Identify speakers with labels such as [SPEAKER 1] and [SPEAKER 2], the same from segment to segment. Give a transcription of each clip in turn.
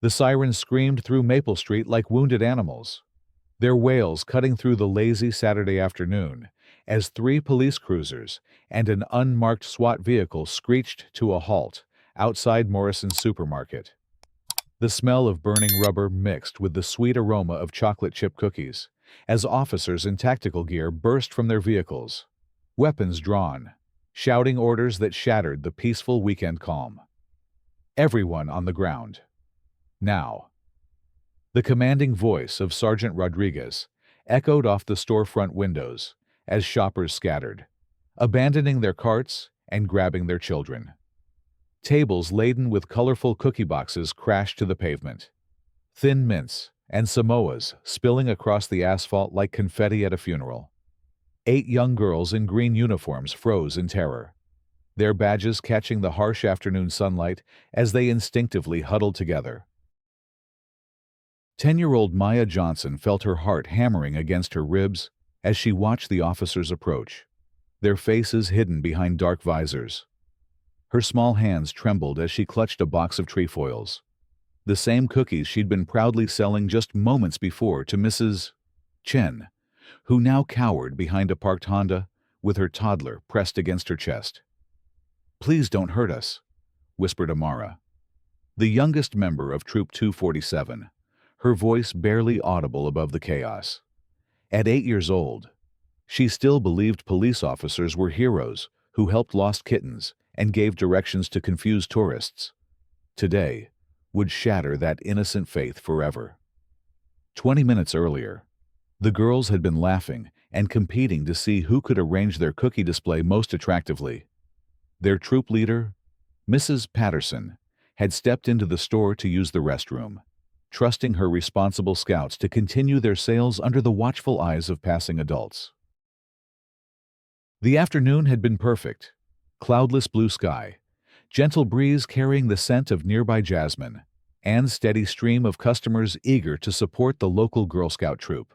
[SPEAKER 1] The sirens screamed through Maple Street like wounded animals, their wails cutting through the lazy Saturday afternoon as three police cruisers and an unmarked SWAT vehicle screeched to a halt outside Morrison's supermarket. The smell of burning rubber mixed with the sweet aroma of chocolate chip cookies as officers in tactical gear burst from their vehicles, weapons drawn, shouting orders that shattered the peaceful weekend calm. Everyone on the ground. Now. The commanding voice of Sergeant Rodriguez echoed off the storefront windows as shoppers scattered, abandoning their carts and grabbing their children. Tables laden with colorful cookie boxes crashed to the pavement, thin mints and Samoas spilling across the asphalt like confetti at a funeral. 8 young girls in green uniforms froze in terror, their badges catching the harsh afternoon sunlight as they instinctively huddled together. 10-year-old Maya Johnson felt her heart hammering against her ribs as she watched the officers approach, their faces hidden behind dark visors. Her small hands trembled as she clutched a box of trefoils, the same cookies she'd been proudly selling just moments before to Mrs. Chen, who now cowered behind a parked Honda with her toddler pressed against her chest. "Please don't hurt us," whispered Amara, the youngest member of Troop 247, her voice barely audible above the chaos. At 8 years old, she still believed police officers were heroes who helped lost kittens and gave directions to confused tourists. Today would shatter that innocent faith forever. 20 minutes earlier, the girls had been laughing and competing to see who could arrange their cookie display most attractively. Their troop leader, Mrs. Patterson, had stepped into the store to use the restroom, trusting her responsible scouts to continue their sales under the watchful eyes of passing adults. The afternoon had been perfect. Cloudless blue sky, gentle breeze carrying the scent of nearby jasmine, and steady stream of customers eager to support the local Girl Scout troop.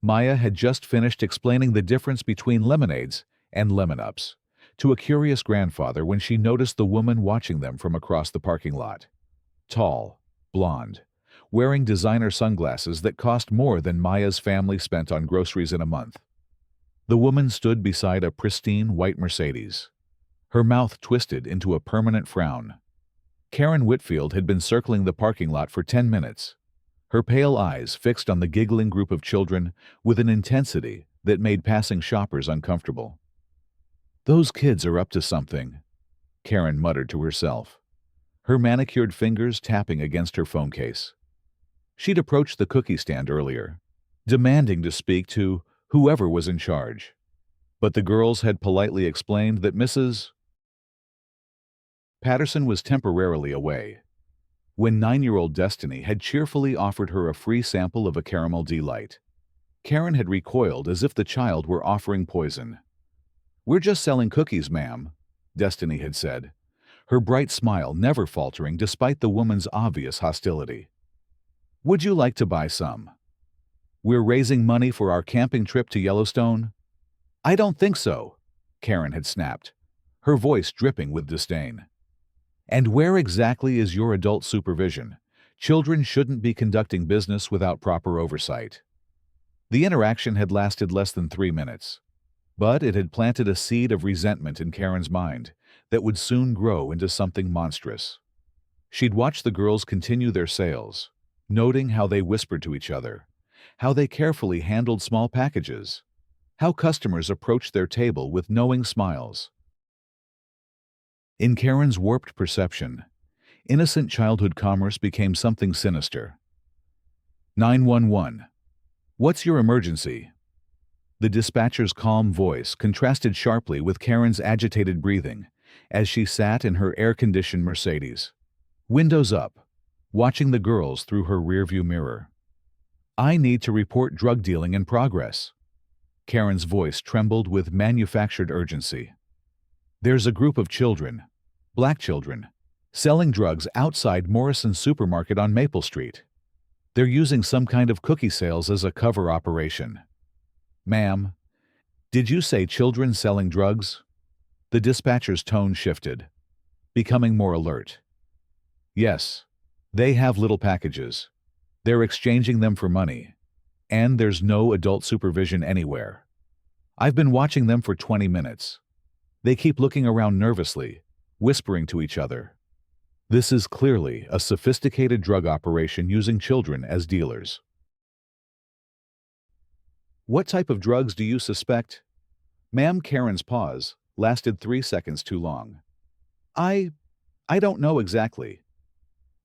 [SPEAKER 1] Maya had just finished explaining the difference between lemonades and lemon-ups to a curious grandfather when she noticed the woman watching them from across the parking lot. Tall, blonde, wearing designer sunglasses that cost more than Maya's family spent on groceries in a month. The woman stood beside a pristine white Mercedes, her mouth twisted into a permanent frown. Karen Whitfield had been circling the parking lot for 10 minutes, her pale eyes fixed on the giggling group of children with an intensity that made passing shoppers uncomfortable. "Those kids are up to something," Karen muttered to herself, her manicured fingers tapping against her phone case. She'd approached the cookie stand earlier, demanding to speak to whoever was in charge, but the girls had politely explained that Mrs. Patterson was temporarily away, when 9-year-old Destiny had cheerfully offered her a free sample of a caramel delight. Karen had recoiled as if the child were offering poison. "We're just selling cookies, ma'am," Destiny had said, her bright smile never faltering despite the woman's obvious hostility. "Would you like to buy some? We're raising money for our camping trip to Yellowstone." "I don't think so," Karen had snapped, her voice dripping with disdain. "And where exactly is your adult supervision? Children shouldn't be conducting business without proper oversight." The interaction had lasted less than 3 minutes, but it had planted a seed of resentment in Karen's mind that would soon grow into something monstrous. She'd watched the girls continue their sales, noting how they whispered to each other, how they carefully handled small packages, how customers approached their table with knowing smiles. In Karen's warped perception, innocent childhood commerce became something sinister. 911. "What's your emergency?" The dispatcher's calm voice contrasted sharply with Karen's agitated breathing as she sat in her air-conditioned Mercedes, windows up, watching the girls through her rearview mirror. "I need to report drug dealing in progress." Karen's voice trembled with manufactured urgency. "There's a group of children, black children, selling drugs outside Morrison's supermarket on Maple Street. They're using some kind of cookie sales as a cover operation." "Ma'am, did you say children selling drugs?" The dispatcher's tone shifted, becoming more alert. "Yes, They have little packages. They're exchanging them for money. And there's no adult supervision anywhere. I've been watching them for 20 minutes. They keep looking around nervously, whispering to each other. This is clearly a sophisticated drug operation using children as dealers. What type of drugs do you suspect? Ma'am. Karen's pause lasted 3 seconds too long. I don't know exactly.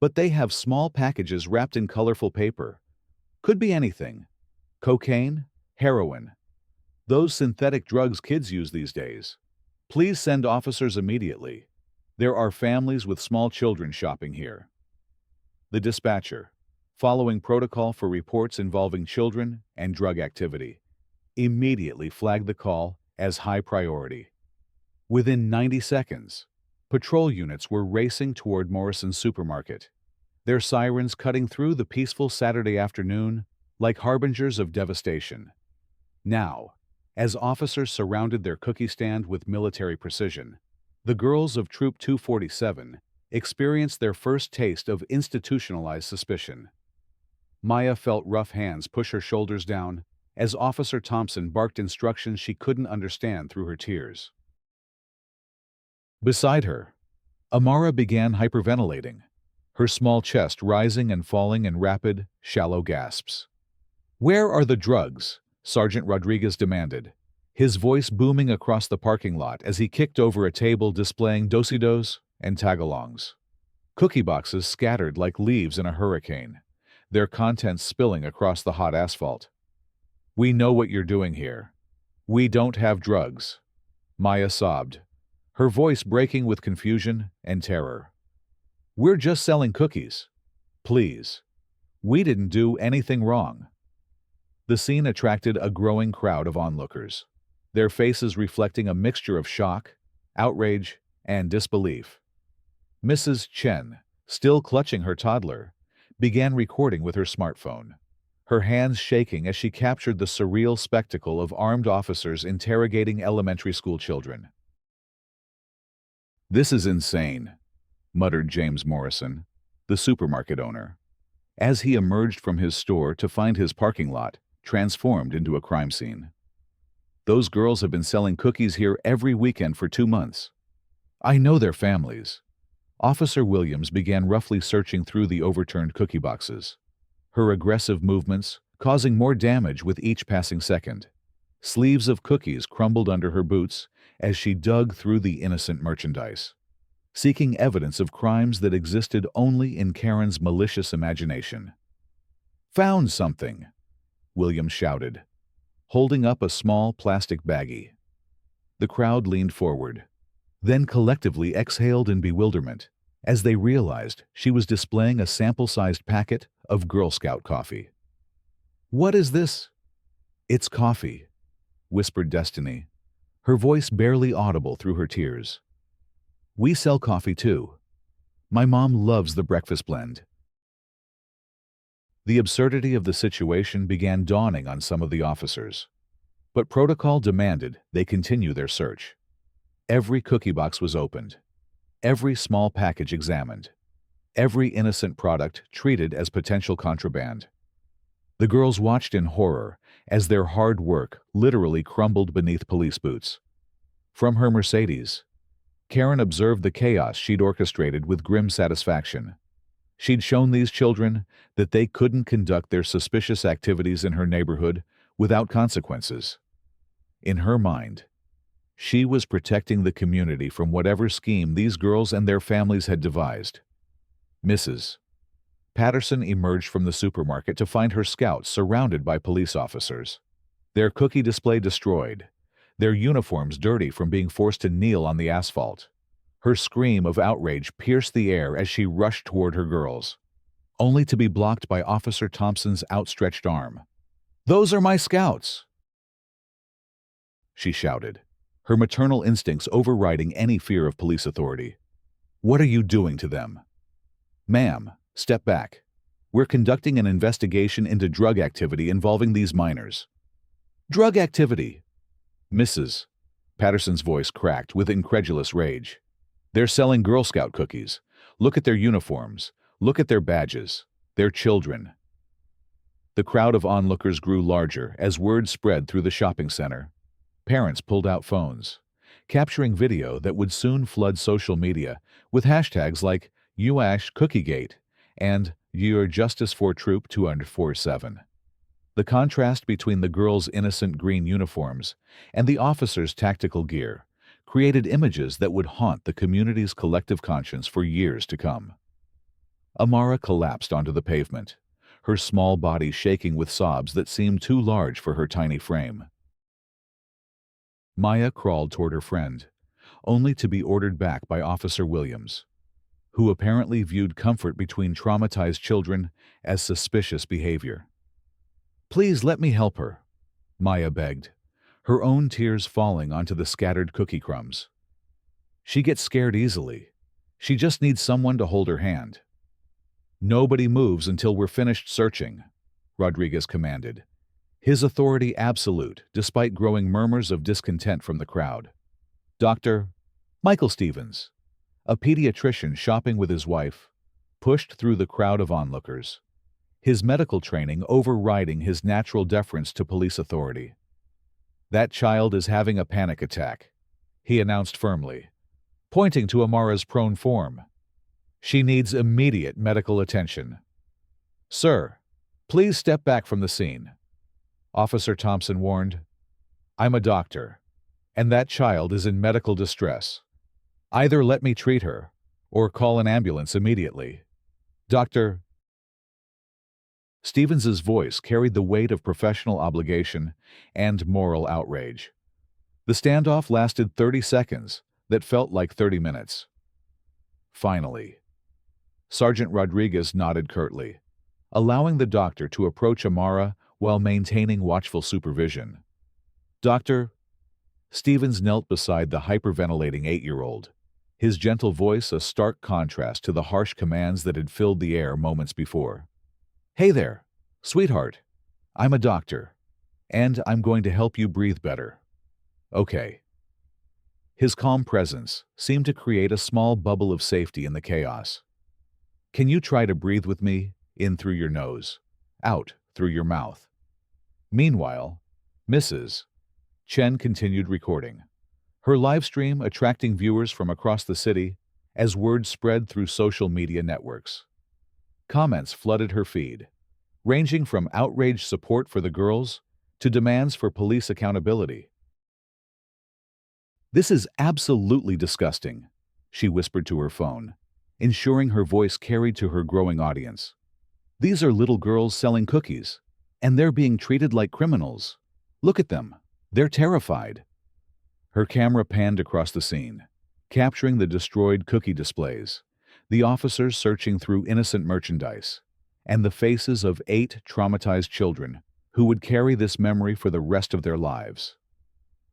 [SPEAKER 1] But they have small packages wrapped in colorful paper. Could be anything. Cocaine, heroin. Those synthetic drugs kids use these days. Please send officers immediately. There are families with small children shopping here. The dispatcher, following protocol for reports involving children and drug activity, immediately flagged the call as high priority. Within 90 seconds, patrol units were racing toward Morrison's supermarket, their sirens cutting through the peaceful Saturday afternoon like harbingers of devastation. Now, as officers surrounded their cookie stand with military precision, the girls of Troop 247 experienced their first taste of institutionalized suspicion. Maya felt rough hands push her shoulders down as Officer Thompson barked instructions she couldn't understand through her tears. Beside her, Amara began hyperventilating, her small chest rising and falling in rapid, shallow gasps. "Where are the drugs?" Sergeant Rodriguez demanded, his voice booming across the parking lot as he kicked over a table displaying dosidos and tagalongs. Cookie boxes scattered like leaves in a hurricane, their contents spilling across the hot asphalt. "We know what you're doing here. We don't have drugs," Maya sobbed, her voice breaking with confusion and terror. "We're just selling cookies. Please. We didn't do anything wrong." The scene attracted a growing crowd of onlookers, their faces reflecting a mixture of shock, outrage, and disbelief. Mrs. Chen, still clutching her toddler, began recording with her smartphone, her hands shaking as she captured the surreal spectacle of armed officers interrogating elementary school children. "This is insane," muttered James Morrison, the supermarket owner, as he emerged from his store to find his parking lot transformed into a crime scene. "Those girls have been selling cookies here every weekend for 2 months. I know their families." Officer Williams began roughly searching through the overturned cookie boxes, her aggressive movements causing more damage with each passing second. Sleeves of cookies crumbled under her boots as she dug through the innocent merchandise, seeking evidence of crimes that existed only in Karen's malicious imagination. "Found something," Williams shouted, holding up a small plastic baggie. The crowd leaned forward, then collectively exhaled in bewilderment as they realized she was displaying a sample-sized packet of Girl Scout coffee. "What is this?" "It's coffee," whispered Destiny, her voice barely audible through her tears. "We sell coffee too. My mom loves the breakfast blend." The absurdity of the situation began dawning on some of the officers, but protocol demanded they continue their search. Every cookie box was opened, every small package examined, every innocent product treated as potential contraband. The girls watched in horror as their hard work literally crumbled beneath police boots. From her Mercedes, Karen observed the chaos she'd orchestrated with grim satisfaction. She'd shown these children that they couldn't conduct their suspicious activities in her neighborhood without consequences. In her mind, she was protecting the community from whatever scheme these girls and their families had devised. Mrs. Patterson emerged from the supermarket to find her scouts surrounded by police officers, their cookie display destroyed, their uniforms dirty from being forced to kneel on the asphalt. Her scream of outrage pierced the air as she rushed toward her girls, only to be blocked by Officer Thompson's outstretched arm. "Those are my scouts!" she shouted, her maternal instincts overriding any fear of police authority. "What are you doing to them?" "Ma'am, step back. We're conducting an investigation into drug activity involving these minors." "Drug activity?" Mrs. Patterson's voice cracked with incredulous rage. "They're selling Girl Scout cookies. Look at their uniforms. Look at their badges. They're children. The crowd of onlookers grew larger as word spread through the shopping center. Parents pulled out phones, capturing video that would soon flood social media with hashtags like #CookieGate and #YourJustice4Troop 247. The contrast between the girls' innocent green uniforms and the officers' tactical gear created images that would haunt the community's collective conscience for years to come. Amara collapsed onto the pavement, her small body shaking with sobs that seemed too large for her tiny frame. Maya crawled toward her friend, only to be ordered back by Officer Williams, who apparently viewed comfort between traumatized children as suspicious behavior. "Please let me help her," Maya begged, her own tears falling onto the scattered cookie crumbs. "She gets scared easily. She just needs someone to hold her hand." "Nobody moves until we're finished searching," Rodriguez commanded, his authority absolute despite growing murmurs of discontent from the crowd. Dr. Michael Stevens, a pediatrician shopping with his wife, pushed through the crowd of onlookers, his medical training overriding his natural deference to police authority. "That child is having a panic attack," he announced firmly, pointing to Amara's prone form. "She needs immediate medical attention." "Sir, please step back from the scene," Officer Thompson warned. "I'm a doctor, and that child is in medical distress. Either let me treat her, or call an ambulance immediately." Dr. Stevens's voice carried the weight of professional obligation and moral outrage. The standoff lasted 30 seconds that felt like 30 minutes. Finally, Sergeant Rodriguez nodded curtly, allowing the doctor to approach Amara while maintaining watchful supervision. Dr. Stevens knelt beside the hyperventilating 8-year-old, his gentle voice a stark contrast to the harsh commands that had filled the air moments before. "Hey there, sweetheart. I'm a doctor, and I'm going to help you breathe better. Okay." His calm presence seemed to create a small bubble of safety in the chaos. "Can you try to breathe with me, in through your nose, out through your mouth?" Meanwhile, Mrs. Chen continued recording, her live stream attracting viewers from across the city as word spread through social media networks. Comments flooded her feed, ranging from outraged support for the girls to demands for police accountability. "This is absolutely disgusting," she whispered to her phone, ensuring her voice carried to her growing audience. "These are little girls selling cookies, and they're being treated like criminals. Look at them. They're terrified." Her camera panned across the scene, capturing the destroyed cookie displays, the officers searching through innocent merchandise, and the faces of 8 traumatized children who would carry this memory for the rest of their lives.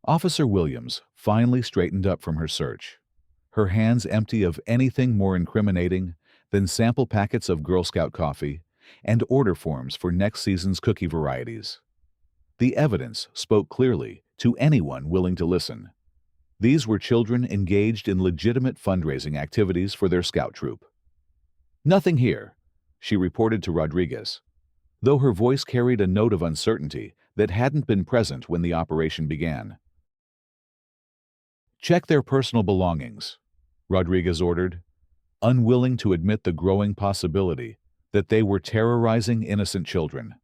[SPEAKER 1] Officer Williams finally straightened up from her search, her hands empty of anything more incriminating than sample packets of Girl Scout coffee and order forms for next season's cookie varieties. The evidence spoke clearly to anyone willing to listen. These were children engaged in legitimate fundraising activities for their scout troop. "Nothing here," she reported to Rodriguez, though her voice carried a note of uncertainty that hadn't been present when the operation began. "Check their personal belongings," Rodriguez ordered, unwilling to admit the growing possibility that they were terrorizing innocent children.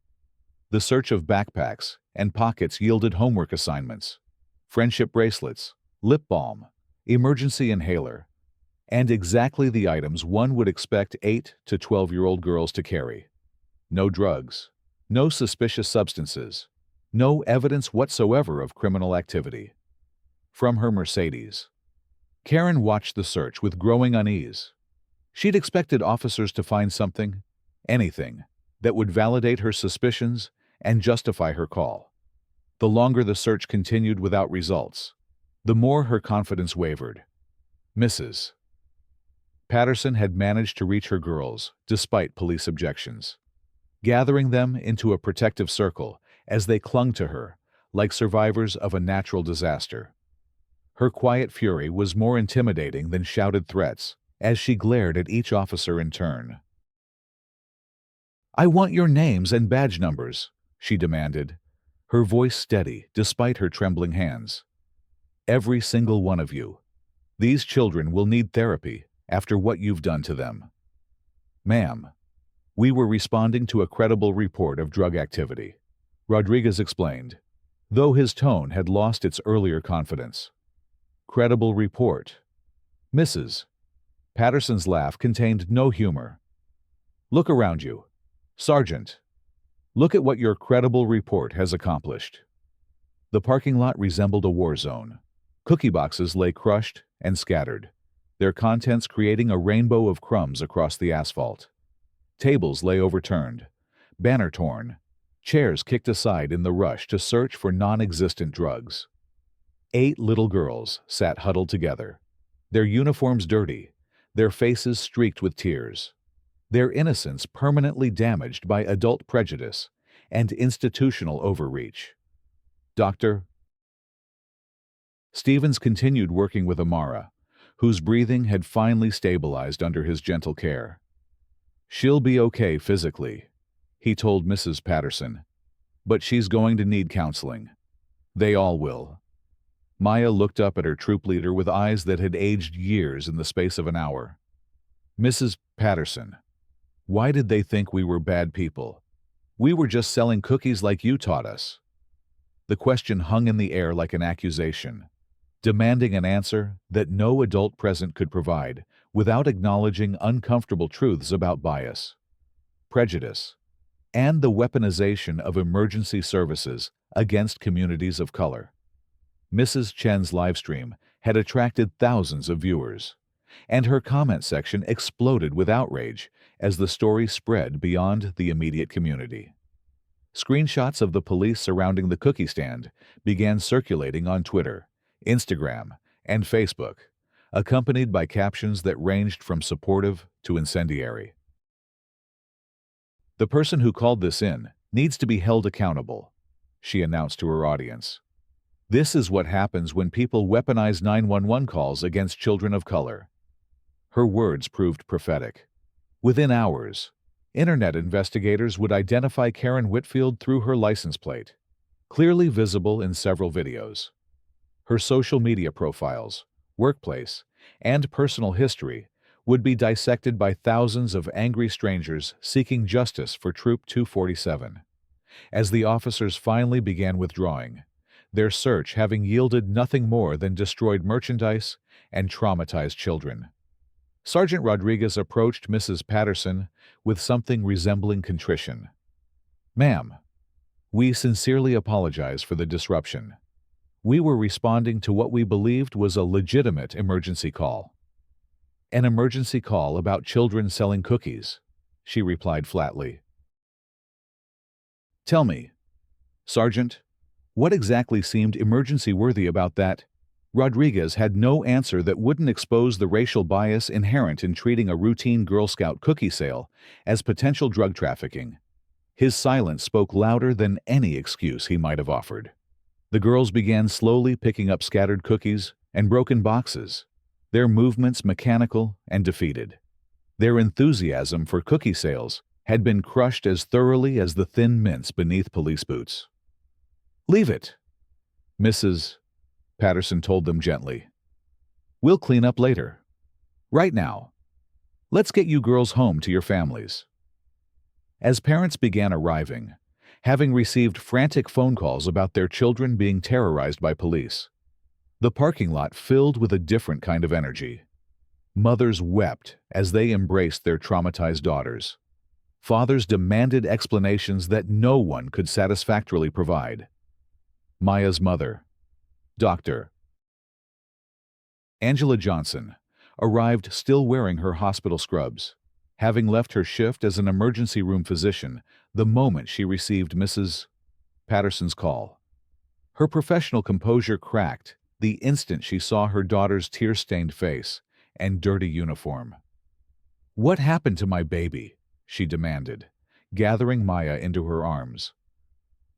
[SPEAKER 1] The search of backpacks and pockets yielded homework assignments, friendship bracelets, lip balm, emergency inhaler, and exactly the items one would expect 8 to 12-year-old girls to carry. No drugs, no suspicious substances, no evidence whatsoever of criminal activity. From her Mercedes, Karen watched the search with growing unease. She'd expected officers to find something, anything, that would validate her suspicions and justify her call. The longer the search continued without results, the more her confidence wavered. Mrs. Patterson had managed to reach her girls despite police objections, gathering them into a protective circle as they clung to her like survivors of a natural disaster. Her quiet fury was more intimidating than shouted threats as she glared at each officer in turn. "I want your names and badge numbers," she demanded, her voice steady despite her trembling hands. "Every single one of you. These children will need therapy after what you've done to them." "Ma'am, we were responding to a credible report of drug activity," Rodriguez explained, though his tone had lost its earlier confidence. "Credible report." Mrs. Patterson's laugh contained no humor. "Look around you. Sergeant, look at what your credible report has accomplished." The parking lot resembled a war zone. Cookie boxes lay crushed and scattered, their contents creating a rainbow of crumbs across the asphalt. Tables lay overturned, banner torn, chairs kicked aside in the rush to search for non-existent drugs. 8 little girls sat huddled together, their uniforms dirty, their faces streaked with tears, their innocence permanently damaged by adult prejudice and institutional overreach. Dr. Stevens continued working with Amara, whose breathing had finally stabilized under his gentle care. "She'll be okay physically," he told Mrs. Patterson, "but she's going to need counseling. They all will." Maya looked up at her troop leader with eyes that had aged years in the space of an hour. "Mrs. Patterson, why did they think we were bad people? We were just selling cookies like you taught us." The question hung in the air like an accusation, demanding an answer that no adult present could provide without acknowledging uncomfortable truths about bias, prejudice, and the weaponization of emergency services against communities of color. Mrs. Chen's livestream had attracted thousands of viewers, and her comment section exploded with outrage as the story spread beyond the immediate community. Screenshots of the police surrounding the cookie stand began circulating on Twitter, Instagram, and Facebook, accompanied by captions that ranged from supportive to incendiary. "The person who called this in needs to be held accountable," she announced to her audience. "This is what happens when people weaponize 911 calls against children of color." Her words proved prophetic. Within hours, Internet investigators would identify Karen Whitfield through her license plate, clearly visible in several videos. Her social media profiles, workplace, and personal history would be dissected by thousands of angry strangers seeking justice for Troop 247. As the officers finally began withdrawing, their search having yielded nothing more than destroyed merchandise and traumatized children, Sergeant Rodriguez approached Mrs. Patterson with something resembling contrition. "Ma'am, we sincerely apologize for the disruption. We were responding to what we believed was a legitimate emergency call." "An emergency call about children selling cookies," she replied flatly. "Tell me, Sergeant, what exactly seemed emergency-worthy about that?" Rodriguez had no answer that wouldn't expose the racial bias inherent in treating a routine Girl Scout cookie sale as potential drug trafficking. His silence spoke louder than any excuse he might have offered. The girls began slowly picking up scattered cookies and broken boxes, their movements mechanical and defeated. Their enthusiasm for cookie sales had been crushed as thoroughly as the thin mints beneath police boots. "Leave it," Mrs. Patterson told them gently. "We'll clean up later. Right now, let's get you girls home to your families." As parents began arriving, having received frantic phone calls about their children being terrorized by police, the parking lot filled with a different kind of energy. Mothers wept as they embraced their traumatized daughters. Fathers demanded explanations that no one could satisfactorily provide. Maya's mother, Dr. Angela Johnson, arrived still wearing her hospital scrubs, having left her shift as an emergency room physician the moment she received Mrs. Patterson's call. Her professional composure cracked the instant she saw her daughter's tear-stained face and dirty uniform. "What happened to my baby?" she demanded, gathering Maya into her arms.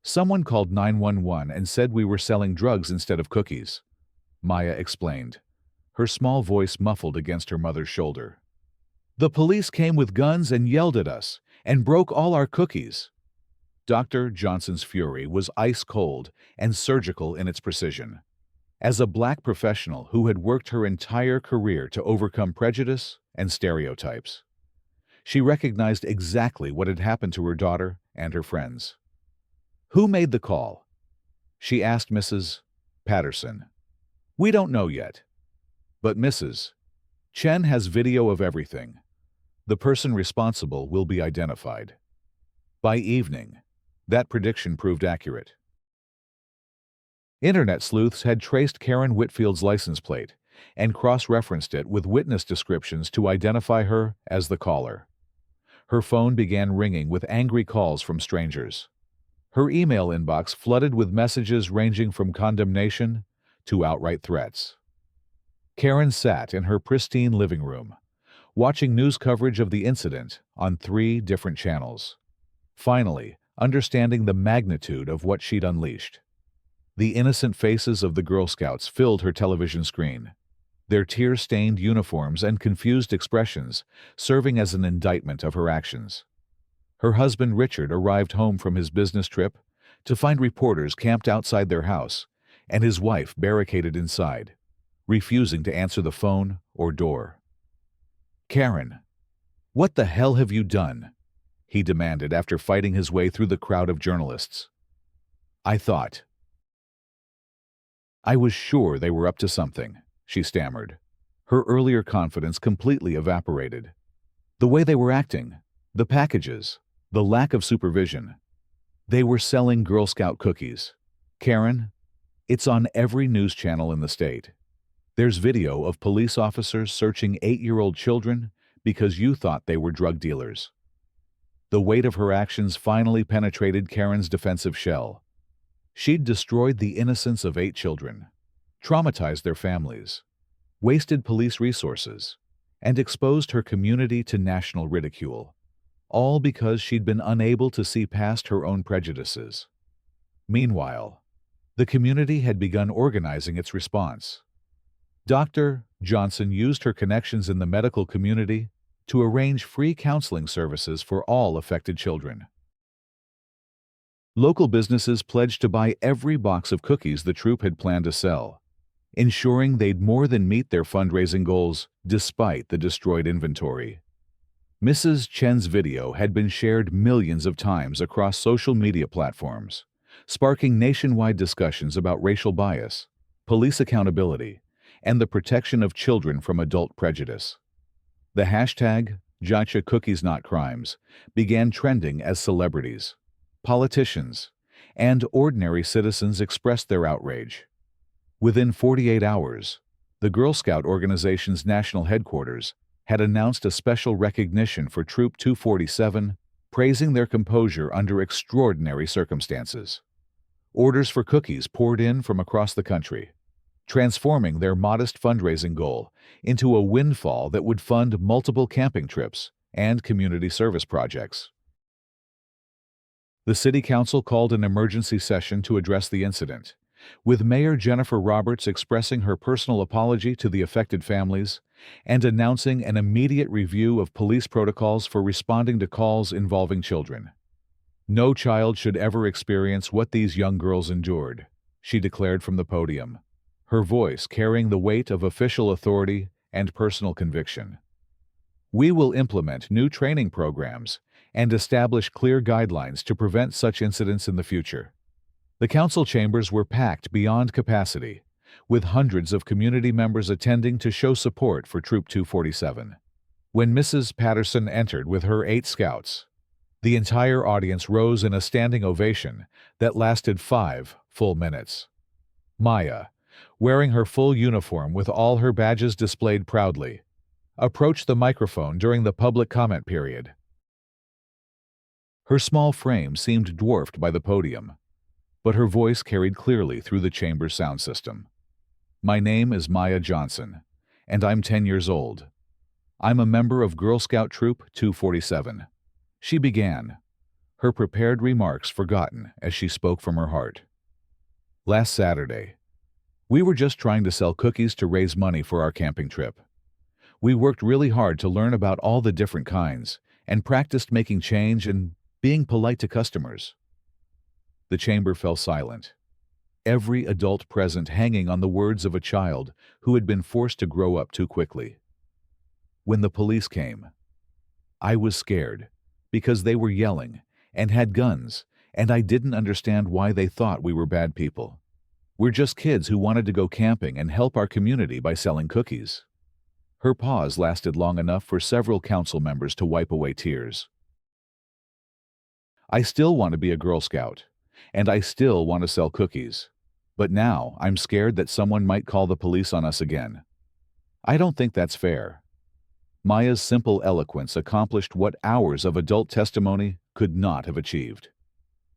[SPEAKER 1] "Someone called 911 and said we were selling drugs instead of cookies," Maya explained, her small voice muffled against her mother's shoulder. "The police came with guns and yelled at us, and broke all our cookies. Dr. Johnson's fury was ice cold and surgical in its precision. As a black professional who had worked her entire career to overcome prejudice and stereotypes, she recognized exactly what had happened to her daughter and her friends. "Who made the call?" she asked Mrs. Patterson. "We don't know yet. But Mrs. Chen has video of everything. The person responsible will be identified." By evening, that prediction proved accurate. Internet sleuths had traced Karen Whitfield's license plate and cross-referenced it with witness descriptions to identify her as the caller. Her phone began ringing with angry calls from strangers. Her email inbox flooded with messages ranging from condemnation to outright threats. Karen sat in her pristine living room, watching news coverage of the incident on 3 different channels, finally understanding the magnitude of what she'd unleashed. The innocent faces of the Girl Scouts filled her television screen, their tear-stained uniforms and confused expressions serving as an indictment of her actions. Her husband Richard arrived home from his business trip to find reporters camped outside their house and his wife barricaded inside, refusing to answer the phone or door. "Karen, what the hell have you done?" he demanded after fighting his way through the crowd of journalists. I was sure they were up to something," she stammered. Her earlier confidence completely evaporated. The way they were acting, the packages, the lack of supervision. They were selling Girl Scout cookies. "Karen, it's on every news channel in the state. There's video of police officers searching 8-year-old children because you thought they were drug dealers." The weight of her actions finally penetrated Karen's defensive shell. She'd destroyed the innocence of 8 children, traumatized their families, wasted police resources, and exposed her community to national ridicule, all because she'd been unable to see past her own prejudices. Meanwhile, the community had begun organizing its response. Dr. Johnson used her connections in the medical community to arrange free counseling services for all affected children. Local businesses pledged to buy every box of cookies the troop had planned to sell, ensuring they'd more than meet their fundraising goals despite the destroyed inventory. Mrs. Chen's video had been shared millions of times across social media platforms, sparking nationwide discussions about racial bias, police accountability, and the protection of children from adult prejudice. The hashtag #JachaCookiesNotCrimes began trending as celebrities, politicians, and ordinary citizens expressed their outrage. Within 48 hours, the Girl Scout organization's national headquarters had announced a special recognition for Troop 247, praising their composure under extraordinary circumstances. Orders for cookies poured in from across the country, transforming their modest fundraising goal into a windfall that would fund multiple camping trips and community service projects. The City Council called an emergency session to address the incident, with Mayor Jennifer Roberts expressing her personal apology to the affected families and announcing an immediate review of police protocols for responding to calls involving children. "No child should ever experience what these young girls endured," she declared from the podium, her voice carrying the weight of official authority and personal conviction. "We will implement new training programs and establish clear guidelines to prevent such incidents in the future." The council chambers were packed beyond capacity, with hundreds of community members attending to show support for Troop 247. When Mrs. Patterson entered with her 8 scouts, the entire audience rose in a standing ovation that lasted 5 full minutes. Maya, wearing her full uniform with all her badges displayed proudly, approached the microphone during the public comment period. Her small frame seemed dwarfed by the podium, but her voice carried clearly through the chamber's sound system. "My name is Maya Johnson, and I'm 10 years old. I'm a member of Girl Scout Troop 247. She began, her prepared remarks forgotten as she spoke from her heart. "Last Saturday, we were just trying to sell cookies to raise money for our camping trip. We worked really hard to learn about all the different kinds and practiced making change and being polite to customers. The chamber fell silent, every adult present hanging on the words of a child who had been forced to grow up too quickly. When the police came, I was scared because they were yelling and had guns, and I didn't understand why they thought we were bad people. We're just kids who wanted to go camping and help our community by selling cookies. Her pause lasted long enough for several council members to wipe away tears. I still want to be a Girl Scout, and I still want to sell cookies. But now I'm scared that someone might call the police on us again. I don't think that's fair. Maya's simple eloquence accomplished what hours of adult testimony could not have achieved.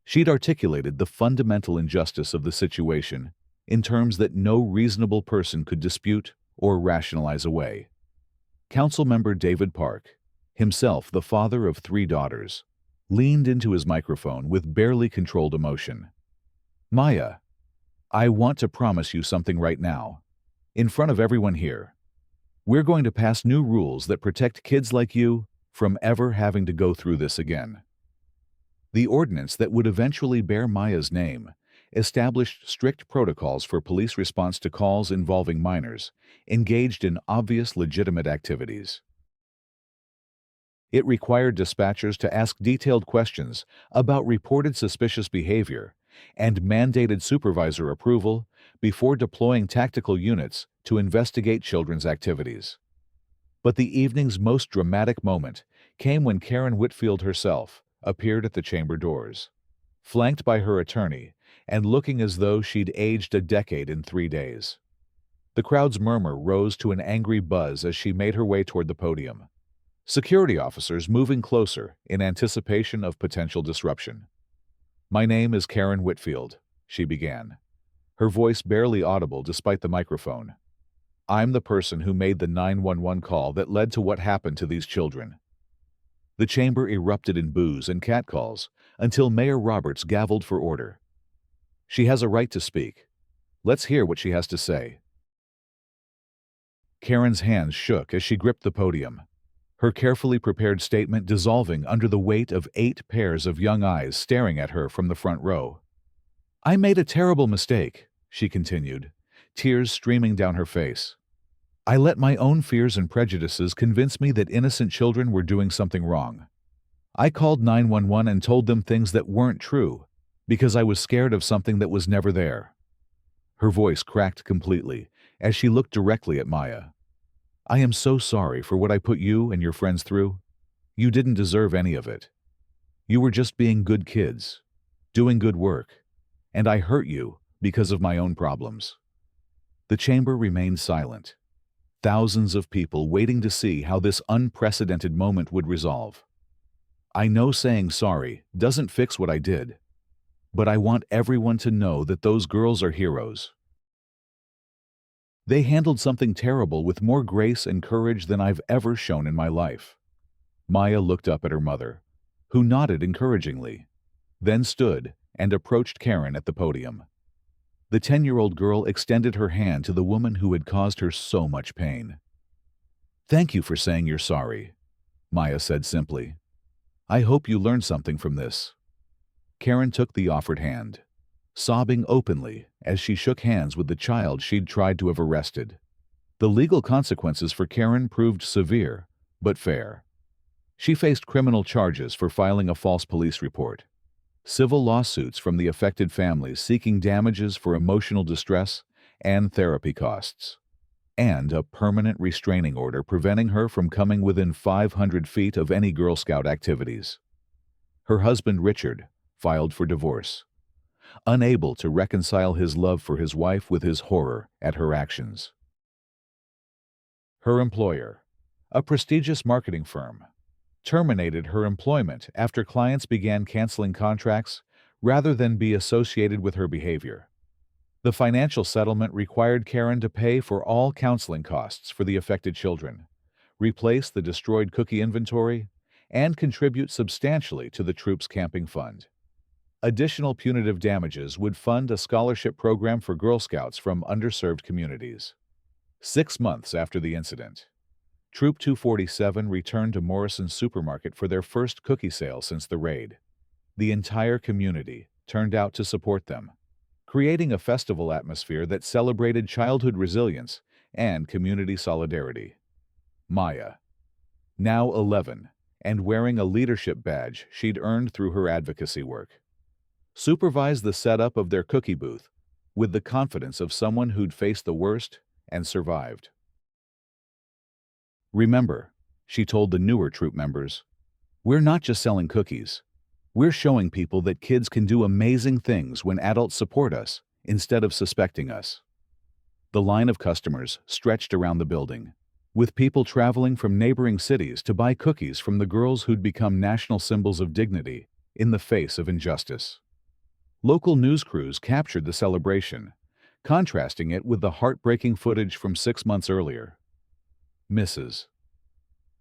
[SPEAKER 1] She'd articulated the fundamental injustice of the situation in terms that no reasonable person could dispute or rationalize away. Councilmember David Park, himself the father of 3 daughters, leaned into his microphone with barely controlled emotion. Maya, I want to promise you something right now, in front of everyone here. We're going to pass new rules that protect kids like you from ever having to go through this again. The ordinance that would eventually bear Maya's name established strict protocols for police response to calls involving minors engaged in obvious legitimate activities. It required dispatchers to ask detailed questions about reported suspicious behavior and mandated supervisor approval before deploying tactical units to investigate children's activities. But the evening's most dramatic moment came when Karen Whitfield herself appeared at the chamber doors, flanked by her attorney and looking as though she'd aged a decade in 3 days. The crowd's murmur rose to an angry buzz as she made her way toward the podium, security officers moving closer in anticipation of potential disruption. My name is Karen Whitfield, she began, her voice barely audible despite the microphone. I'm the person who made the 911 call that led to what happened to these children. The chamber erupted in boos and catcalls until Mayor Roberts gavelled for order. She has a right to speak. Let's hear what she has to say. Karen's hands shook as she gripped the podium, her carefully prepared statement dissolving under the weight of 8 pairs of young eyes staring at her from the front row. I made a terrible mistake, she continued, tears streaming down her face. I let my own fears and prejudices convince me that innocent children were doing something wrong. I called 911 and told them things that weren't true because I was scared of something that was never there. Her voice cracked completely as she looked directly at Maya. I am so sorry for what I put you and your friends through. You didn't deserve any of it. You were just being good kids, doing good work, and I hurt you because of my own problems. The chamber remained silent, thousands of people waiting to see how this unprecedented moment would resolve. I know saying sorry doesn't fix what I did, but I want everyone to know that those girls are heroes. They handled something terrible with more grace and courage than I've ever shown in my life. Maya looked up at her mother, who nodded encouragingly, then stood and approached Karen at the podium. The 10-year-old girl extended her hand to the woman who had caused her so much pain. Thank you for saying you're sorry, Maya said simply. I hope you learned something from this. Karen took the offered hand, sobbing openly as she shook hands with the child she'd tried to have arrested. The legal consequences for Karen proved severe, but fair. She faced criminal charges for filing a false police report, civil lawsuits from the affected families seeking damages for emotional distress and therapy costs, and a permanent restraining order preventing her from coming within 500 feet of any Girl Scout activities. Her husband, Richard, filed for divorce, unable to reconcile his love for his wife with his horror at her actions. Her employer, a prestigious marketing firm, terminated her employment after clients began canceling contracts rather than be associated with her behavior. The financial settlement required Karen to pay for all counseling costs for the affected children, replace the destroyed cookie inventory, and contribute substantially to the troops' camping fund. Additional punitive damages would fund a scholarship program for Girl Scouts from underserved communities. 6 months after the incident, Troop 247 returned to Morrison's supermarket for their first cookie sale since the raid. The entire community turned out to support them, creating a festival atmosphere that celebrated childhood resilience and community solidarity. Maya, now 11, and wearing a leadership badge she'd earned through her advocacy work, supervised the setup of their cookie booth with the confidence of someone who'd faced the worst and survived. "Remember," she told the newer troop members, "we're not just selling cookies. We're showing people that kids can do amazing things when adults support us instead of suspecting us." The line of customers stretched around the building, with people traveling from neighboring cities to buy cookies from the girls who'd become national symbols of dignity in the face of injustice. Local news crews captured the celebration, contrasting it with the heartbreaking footage from 6 months earlier. Mrs.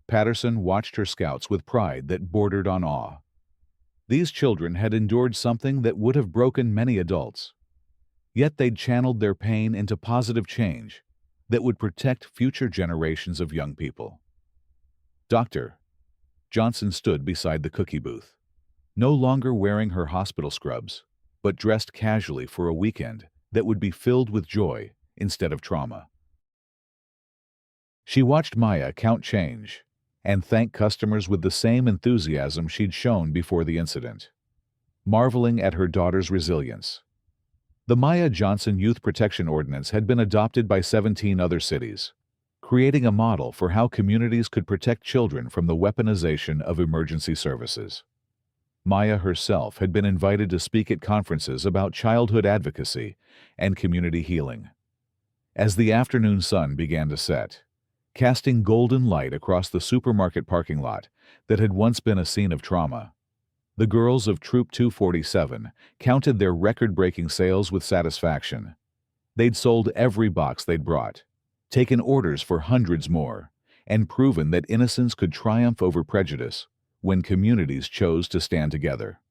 [SPEAKER 1] Patterson watched her scouts with pride that bordered on awe. These children had endured something that would have broken many adults. Yet they'd channeled their pain into positive change that would protect future generations of young people. Dr. Johnson stood beside the cookie booth, no longer wearing her hospital scrubs, but dressed casually for a weekend that would be filled with joy instead of trauma. She watched Maya count change and thank customers with the same enthusiasm she'd shown before the incident, marveling at her daughter's resilience. The Maya Johnson Youth Protection Ordinance had been adopted by 17 other cities, creating a model for how communities could protect children from the weaponization of emergency services. Maya herself had been invited to speak at conferences about childhood advocacy and community healing. As the afternoon sun began to set, casting golden light across the supermarket parking lot that had once been a scene of trauma, the girls of Troop 247 counted their record-breaking sales with satisfaction. They'd sold every box they'd brought, taken orders for hundreds more, and proven that innocence could triumph over prejudice when communities chose to stand together.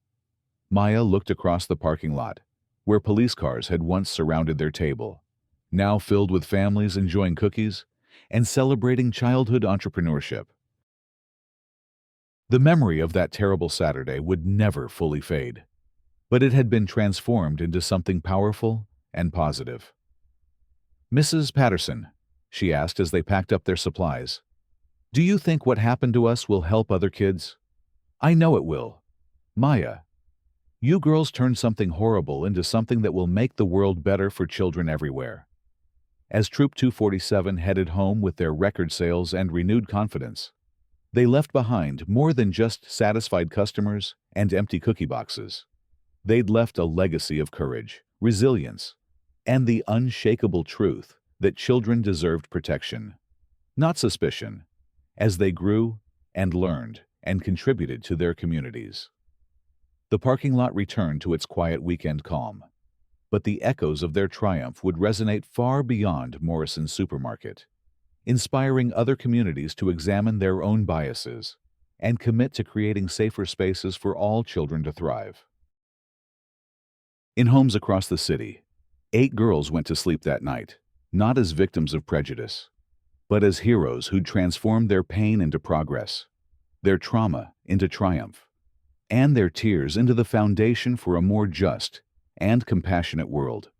[SPEAKER 1] Maya looked across the parking lot, where police cars had once surrounded their table, now filled with families enjoying cookies and celebrating childhood entrepreneurship. The memory of that terrible Saturday would never fully fade, but it had been transformed into something powerful and positive. "Mrs. Patterson," she asked as they packed up their supplies, "do you think what happened to us will help other kids?" "I know it will. Maya, you girls turned something horrible into something that will make the world better for children everywhere." As Troop 247 headed home with their record sales and renewed confidence, they left behind more than just satisfied customers and empty cookie boxes. They'd left a legacy of courage, resilience, and the unshakable truth that children deserved protection, not suspicion, as they grew and learned and contributed to their communities. The parking lot returned to its quiet weekend calm, but the echoes of their triumph would resonate far beyond Morrison's supermarket, inspiring other communities to examine their own biases and commit to creating safer spaces for all children to thrive. In homes across the city, 8 girls went to sleep that night, not as victims of prejudice, but as heroes who'd transformed their pain into progress, their trauma into triumph, and their tears into the foundation for a more just and compassionate world.